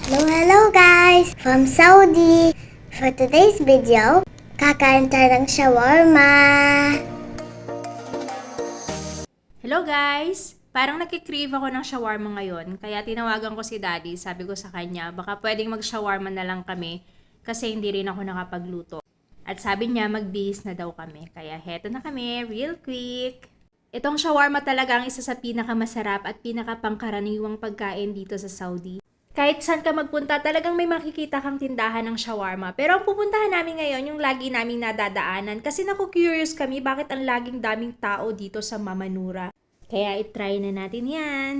Hello guys! From Saudi! For today's video, kakain tayo ng shawarma! Hello guys! Parang nagkikrave ako ng shawarma ngayon, kaya tinawagan ko si Daddy. Sabi ko sa kanya, baka pwedeng mag-shawarma na lang kami kasi hindi rin ako nakapagluto. At sabi niya, magbihis na daw kami. Kaya heto na kami, real quick! Itong shawarma talaga ang isa sa pinakamasarap at pinakapangkaraniwang pagkain dito sa Saudi. Kahit saan ka magpunta, talagang may makikita kang tindahan ng shawarma. Pero ang pupuntahan namin ngayon, yung lagi naming nadadaanan. Kasi naku-curious kami bakit ang laging daming tao dito sa Mamanura. Kaya itry na natin yan.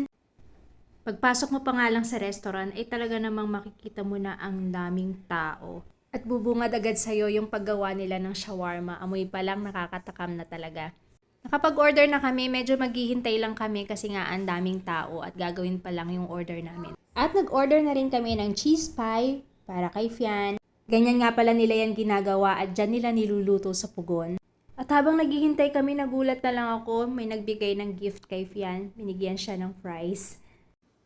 Pagpasok mo pa nga lang sa restaurant, ay talaga namang makikita mo na ang daming tao. At bubungad agad sa'yo yung paggawa nila ng shawarma. Amoy pa lang nakakatakam na talaga. Nakapag-order na kami, medyo maghihintay lang kami kasi nga ang daming tao at gagawin pa lang yung order namin. At nag-order na rin kami ng cheese pie para kay Fian. Ganyan nga pala nila yung ginagawa at dyan nila niluluto sa pugon. At habang naghihintay kami, nagulat na lang ako, may nagbigay ng gift kay Fian. Binigyan siya ng fries.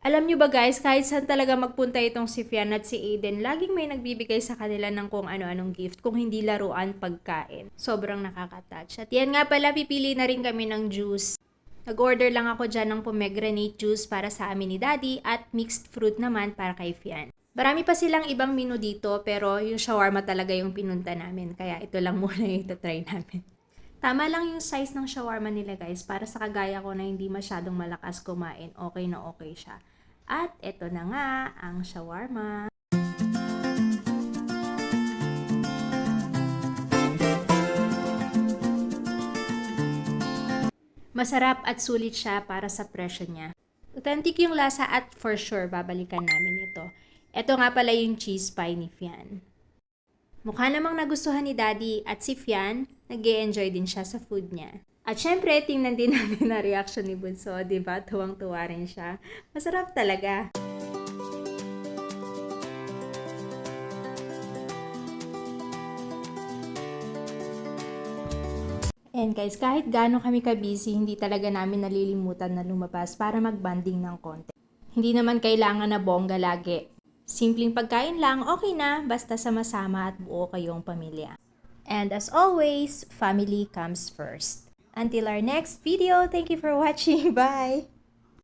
Alam nyo ba guys, kahit saan talaga magpunta itong si Fian at si Aiden, laging may nagbibigay sa kanila ng kung ano-anong gift, kung hindi laruan, pagkain. Sobrang nakaka-touch. At yan nga pala, pipili na rin kami ng juice. Nag-order lang ako dyan ng pomegranate juice para sa amin ni Daddy at mixed fruit naman para kay Fian. Marami pa silang ibang menu dito pero yung shawarma talaga yung pinunta namin. Kaya ito lang muna yung itatry namin. Tama lang yung size ng shawarma nila guys para sa kagaya ko na hindi masyadong malakas kumain. Okay na okay siya. At ito na nga ang shawarma. Masarap at sulit siya para sa presyo niya. Authentic yung lasa at for sure babalikan namin ito. Ito nga pala yung cheese pie ni Fian. Mukha namang nagustuhan ni Daddy at si Fian, nag-e-enjoy din siya sa food niya. At syempre, tingnan din natin na reaction ni Bunso, diba? Tuwang-tuwa rin siya. Masarap talaga. And guys, kahit gaano kami ka-busy, hindi talaga namin nalilimutan na lumabas para mag-banding ng konti. Hindi naman kailangan na bongga lagi. Simpleng pagkain lang, okay na, basta sama-sama at buo kayong pamilya. And as always, family comes first. Until our next video, thank you for watching. Bye!